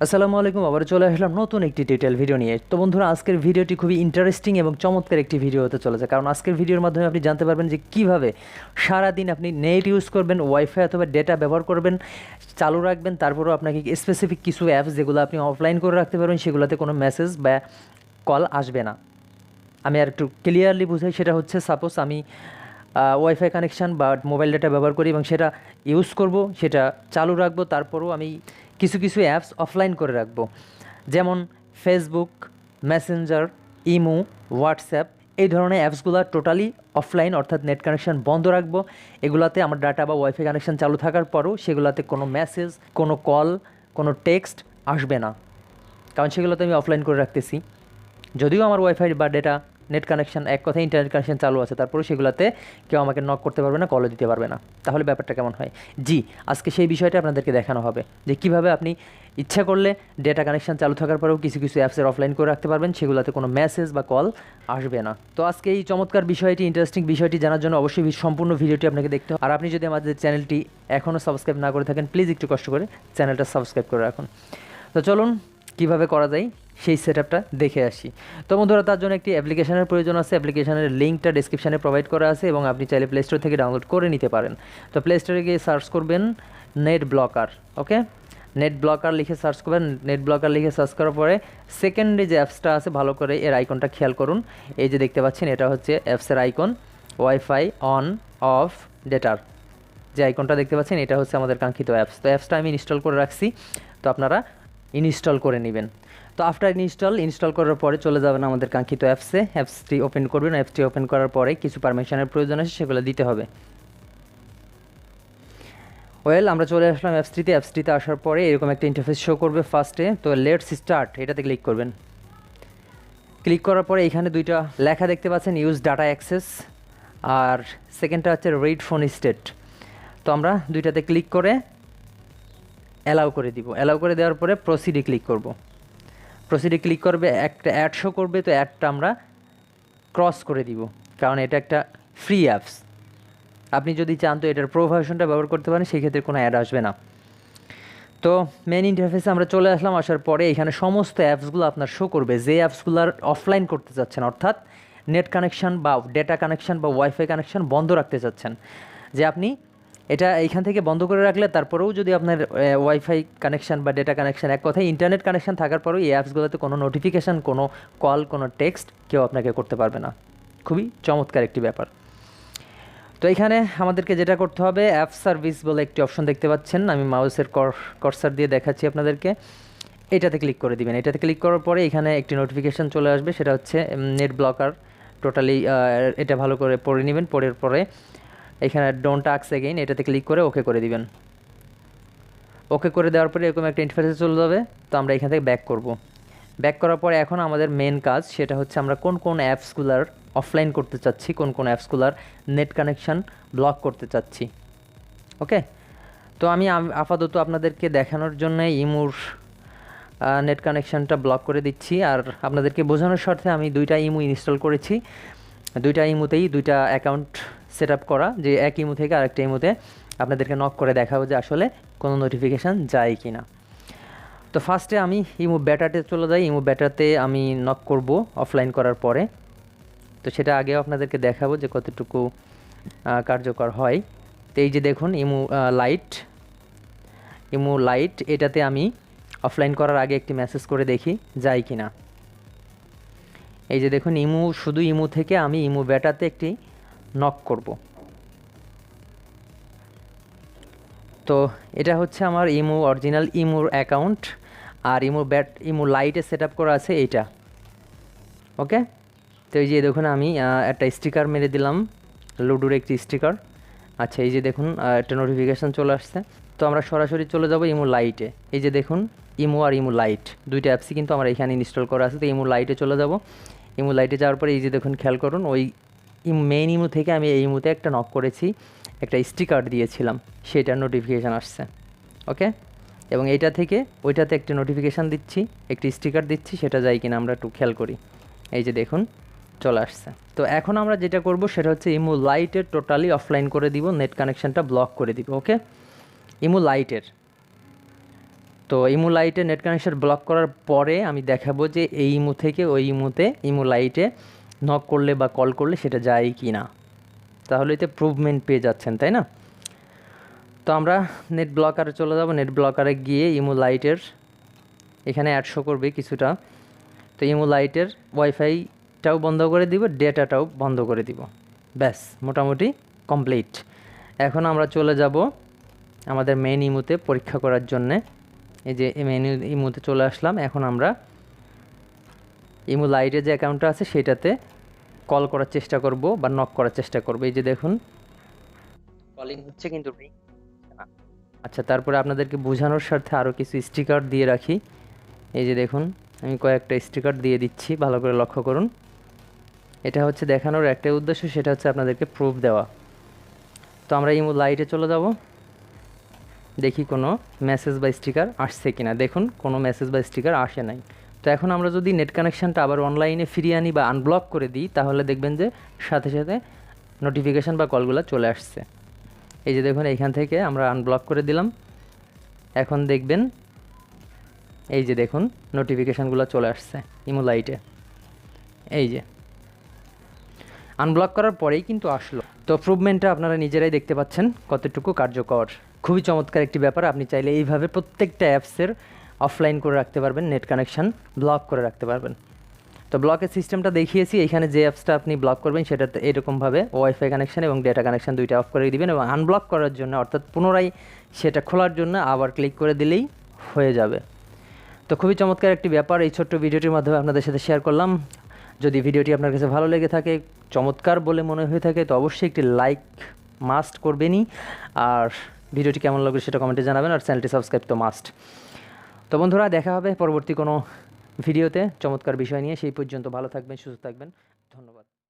আসসালামু আলাইকুম, আবার চলে আসলাম নতুন একটি ডিটেল ভিডিও নিয়ে। তো বন্ধুরা, আজকের ভিডিওটি খুবই ইন্টারেস্টিং এবং চমৎকার একটি ভিডিও হতে চলেছে, কারণ আজকের ভিডিওর মাধ্যমে আপনি জানতে পারবেন যে কীভাবে সারাদিন আপনি নেট ইউজ করবেন, ওয়াইফাই অথবা ডেটা ব্যবহার করবেন, চালু রাখবেন, তারপরেও আপনাকে স্পেসিফিক কিছু অ্যাপস যেগুলো আপনি অফলাইন করে রাখতে পারবেন, সেগুলোতে কোনো মেসেজ বা কল আসবে না। আমি আর একটু ক্লিয়ারলি বুঝাই। সেটা হচ্ছে, সাপোজ আমি ওয়াইফাই কানেকশান বা মোবাইল ডেটা ব্যবহার করি এবং সেটা ইউজ করব, সেটা চালু রাখবো, তারপরেও আমি কিছু কিছু অ্যাপস অফলাইন করে রাখবো। যেমন ফেসবুক, মেসেঞ্জার, ইমো, হোয়াটসঅ্যাপ, এই ধরনের অ্যাপসগুলো টোটালি অফলাইন, অর্থাৎ নেট কানেকশান বন্ধ রাখবো। এগুলাতে আমার ডাটা বা ওয়াইফাই কানেকশান চালু থাকার পরও সেগুলোতে কোনো মেসেজ, কোনো কল, কোনো টেক্সট আসবে না, কারণ সেগুলোতে আমি অফলাইন করে রাখতেছি। যদিও আমার ওয়াইফাই বা ডেটা নেট কানেকশান, এক কথায় ইন্টারনেট কানেকশান চালু আছে, তারপরেও সেগুলোতে কেউ আমাকে নক করতে পারবে না, কলও দিতে পারবে না। তাহলে ব্যাপারটা কেমন হয়? জি, আজকে সেই বিষয়টা আপনাদেরকে দেখানো হবে যে কীভাবে আপনি ইচ্ছা করলে ডেটা কানেকশান চালু থাকার পরেও কিছু কিছু অ্যাপসের অফলাইন করে রাখতে পারবেন, সেগুলোতে কোনো মেসেজ বা কল আসবে না। তো আজকে এই চমৎকার বিষয়টি, ইন্টারেস্টিং বিষয়টি জানার জন্য অবশ্যই সম্পূর্ণ ভিডিওটি আপনাকে দেখতে হবে। আর আপনি যদি আমাদের চ্যানেলটি এখনও সাবস্ক্রাইব না করে থাকেন, প্লিজ একটু কষ্ট করে চ্যানেলটা সাবস্ক্রাইব করে রাখুন। তো চলুন কীভাবে করা যায় সেই সেটআপটা দেখে আসি। তো বন্ধুরা, তার জন্য একটি অ্যাপ্লিকেশনের প্রয়োজন আছে। অ্যাপ্লিকেশনের লিঙ্কটা ডেসক্রিপশানে প্রোভাইড করা আছে এবং আপনি চাইলে প্লে স্টোর থেকে ডাউনলোড করে নিতে পারেন। তো প্লে স্টোরে গিয়ে সার্চ করবেন নেট ব্লকার। ওকে, নেট ব্লকার লিখে সার্চ করবেন। নেট ব্লকার লিখে সার্চ করার পরে সেকেন্ডে যে অ্যাপসটা আছে, ভালো করে এর আইকনটা খেয়াল করুন। এই যে দেখতে পাচ্ছেন, এটা হচ্ছে অ্যাপসের আইকন, ওয়াইফাই অন অফ ডেটার যে আইকনটা দেখতে পাচ্ছেন, এটা হচ্ছে আমাদের কাঙ্ক্ষিত অ্যাপস। তো অ্যাপসটা আমি ইনস্টল করে রাখছি, তো আপনারা ইনস্টল করে নেবেন। তো আফটার ইনস্টল করার পরে চলে যাবেন আমাদের কাঙ্ক্ষিত অ্যাপসে। অ্যাপসটি ওপেন করবেন। অ্যাপসটি ওপেন করার পরে কিছু পারমিশনের প্রয়োজন আছে, সেগুলো দিতে হবে। আমরা চলে আসলাম অ্যাপসটিতে। অ্যাপসটিতে আসার পরে এরকম একটা ইন্টারফেস শো করবে ফার্স্টে। তো লেটস স্টার্ট, এটাতে ক্লিক করবেন। ক্লিক করার পরে এখানে দুইটা লেখা দেখতে পাচ্ছেন, ইউজ ডাটা অ্যাক্সেস, আর সেকেন্ডটা হচ্ছে রিড ফোন স্টেট। তো আমরা দুইটাতে ক্লিক করে অ্যালাউ করে দিব। অ্যালাউ করে দেওয়ার পরে প্রসিডে ক্লিক করব। প্রসিডে ক্লিক করবে, একটা অ্যাড শো করবে। তো অ্যাডটা আমরা ক্রস করে দিব, কারণ এটা একটা ফ্রি অ্যাপস। আপনি যদি চান তো এটার প্রো ভার্সনটা ব্যবহার করতে পারেন, সেই ক্ষেত্রে কোনো অ্যাড আসবে না। তো মেন ইন্টারফেসে আমরা চলে আসলাম। আসার পরে এখানে সমস্ত অ্যাপসগুলো আপনার শো করবে, যে অ্যাপসগুলোর অফলাইন করতে চাচ্ছেন, অর্থাৎ নেট কানেকশান বা ডেটা কানেকশান বা ওয়াইফাই কানেকশান বন্ধ রাখতে চাচ্ছেন। যে আপনি এটা এইখান থেকে বন্ধ করে রাখলে তারপরেও যদি আপনার ওয়াইফাই কানেকশান বা ডেটা কানেকশান, এক কথায় ইন্টারনেট কানেকশান থাকার পরেও এই অ্যাপসগুলোতে কোনো নোটিফিকেশান, কোনো কল, কোনো টেক্সট কেউ আপনাকে করতে পারবে না। খুবই চমৎকার একটি ব্যাপার। তো এখানে আমাদেরকে যেটা করতে হবে, অ্যাপ সার্ভিস বলে একটি অপশন দেখতে পাচ্ছেন, আমি মাউসের কার্সার দিয়ে দেখাচ্ছি আপনাদেরকে। এটাতে ক্লিক করে দিবেন। এটাতে ক্লিক করার পরে এখানে একটি নোটিফিকেশান চলে আসবে, সেটা হচ্ছে নেট ব্লকার। টোটালি এটা ভালো করে পড়ে নেবেন। পড়ার পরে এখানে ডোন্ট টাক্স এগেইন, এটাতে ক্লিক করে ওকে করে দিবেন। ওকে করে দেওয়ার পরে এরকম একটা ইন্টারফেসে চলে যাবে। তো আমরা এখান থেকে ব্যাক করব। ব্যাক করার পরে এখন আমাদের মেন কাজ, সেটা হচ্ছে আমরা কোন কোন অ্যাপসগুলার অফলাইন করতে চাচ্ছি, কোন কোন অ্যাপসগুলার নেট কানেকশান ব্লক করতে চাচ্ছি। ওকে, তো আমি আপাতত আপনাদেরকে দেখানোর জন্য ইমুর নেট কানেকশানটা ব্লক করে দিচ্ছি। আর আপনাদেরকে বোঝানোর স্বার্থে আমি দুইটা ইমু ইনস্টল করেছি। দুইটা ইমুতেই দুইটা অ্যাকাউন্ট সেট আপ করা, যে এক ইমু থেকে আরেকটা ইমুতে আপনাদেরকে নক করে দেখাবো যে আসলে কোনো নোটিফিকেশান যায় কি না। তো ফার্স্টে আমি ইমু বেটাতে চলে যাই। ইমু বেটাতে আমি নক করব অফলাইন করার পরে। তো সেটা আগেও আপনাদেরকে দেখাবো যে কতটুকু কার্যকর হয়। তো এই যে দেখুন ইমু লাইট, এটাতে আমি অফলাইন করার আগে একটি মেসেজ করে দেখি যায় কি না। এই যে দেখুন, শুধু ইমু থেকে আমি ইমু বেটাতে একটি নক করব। তো এটা হচ্ছে আমার অরিজিনাল ইমুর অ্যাকাউন্ট, আর ইমু লাইটে সেট আপ করা আছে এইটা। ওকে, তো এই যে দেখুন আমি একটা স্টিকার মেরে দিলাম, লুডোর একটি স্টিকার। আচ্ছা, এই যে দেখুন একটা নোটিফিকেশান চলে আসছে। তো আমরা সরাসরি চলে যাব ইমু লাইটে। এই যে দেখুন, ইমু আর ইমু লাইট দুইটা অ্যাপসই কিন্তু আমার এখানে ইনস্টল করা আছে। তো ইমু লাইটে চলে যাব। ইমু লাইটে যাওয়ার পরে এই যে দেখুন, খেয়াল করুন, ওই মেইন ইমু থেকে আমি এই ইমুতে একটা নক করেছি, একটা স্টিকার দিয়েছিলাম, সেটার নোটিফিকেশান আসছে। ওকে, এবং এইটা থেকে ওইটাতে একটা নোটিফিকেশান দিচ্ছি, একটি স্টিকার দিচ্ছি, সেটা যায় কিনা আমরা একটু খেয়াল করি। এই যে দেখুন চলে আসছে। তো এখন আমরা যেটা করব সেটা হচ্ছে ইমু লাইটের টোটালি অফলাইন করে দিব, নেট কানেকশানটা ব্লক করে দিব। ওকে, ইমু লাইটের তো ইমো লাইটে নেট কানেকশন ব্লক করার পরে আমি দেখাবো যে এই ইমো থেকে ওই ইমোতে ইমো লাইটে নক করলে বা কল করলে সেটা যায় কি না। তাহলে এতে প্রুভমেন্ট পেয়ে যাচ্ছেন, তাই না? তো আমরা নেট ব্লকারে চলে যাব। নেট ব্লকারে গিয়ে ইমো লাইটের এখানে অ্যাড শো করবে কিছুটা। তো ইমো লাইটের ওয়াইফাইটাও বন্ধ করে দিব, ডেটাটাও বন্ধ করে দিব। ব্যাস, মোটামুটি কমপ্লিট। এখন আমরা চলে যাব আমাদের মেইন ইমোতে পরীক্ষা করার জন্যে। এই যে মেইন ইমোতে চলে আসলাম। এখন আমরা ইমো লাইটের যে অ্যাকাউন্টটা আছে সেটাতে কল করার চেষ্টা করব বা নক করার চেষ্টা করব। এই যে দেখুন কলিং হচ্ছে কিন্তু রিং হচ্ছে না। আচ্ছা, তারপরে আপনাদেরকে বোঝানোর স্বার্থে আরও কিছু স্টিকার দিয়ে রাখি। এই যে দেখুন আমি কয়েকটা স্টিকার দিয়ে দিচ্ছি, ভালো করে লক্ষ্য করুন। এটা হচ্ছে দেখানোর একটাই উদ্দেশ্য, সেটা হচ্ছে আপনাদেরকে প্রুফ দেওয়া। তো আমরা ইমো লাইটে চলে যাব, দেখি কোনো মেসেজ বা স্টিকার আসছে কিনা। দেখুন কোনো মেসেজ বা স্টিকার আসে নাই। তো এখন আমরা যদি নেট কানেকশানটা আবার অনলাইনে ফিরিয়ে আনি বা আনব্লক করে দিই, তাহলে দেখবেন যে সাথে সাথে নোটিফিকেশান বা কলগুলো চলে আসছে। এই যে দেখুন এইখান থেকে আমরা আনব্লক করে দিলাম। এখন দেখবেন এই যে দেখুন নোটিফিকেশানগুলো চলে আসছে ইমো লাইটে। এই যে আনব্লক করার পরেই কিন্তু আসলো। তো প্রুভমেন্টটা আপনারা নিজেরাই দেখতে পাচ্ছেন কতটুকু কার্যকর। খুবই চমৎকার একটি ব্যাপার। আপনি চাইলে এইভাবে প্রত্যেকটা অ্যাপসের অফলাইন করে রাখতে পারবেন, নেট কানেকশান ব্লক করে রাখতে পারবেন। তো ব্লকের সিস্টেমটা দেখিয়েছি। এখানে যে অ্যাপসটা আপনি ব্লক করবেন সেটা এরকমভাবে ওয়াইফাই কানেকশান এবং ডেটা কানেকশান দুইটা অফ করে দিবেন এবং আনব্লক করার জন্য অর্থাৎ পুনরায় সেটা খোলার জন্য আবার ক্লিক করে দিলেই হয়ে যাবে। তো খুবই চমৎকার একটি ব্যাপার এই ছোট্ট ভিডিওটির মাধ্যমে আপনাদের সাথে শেয়ার করলাম। যদি ভিডিওটি আপনার কাছে ভালো লেগে থাকে, চমৎকার বলে মনে হয়ে থাকে, তো অবশ্যই একটি লাইক মাস্ট করবেনই। আর ভিডিওটি কেমন লাগবে সেটা কমেন্টে জানাবেন, আর চ্যানেলটি সাবস্ক্রাইব তো মাস্ট। তো বন্ধুরা, দেখা হবে পরবর্তী কোনো ভিডিওতে চমৎকার বিষয় নিয়ে। সেই পর্যন্ত ভালো থাকবেন, সুস্থ থাকবেন। ধন্যবাদ।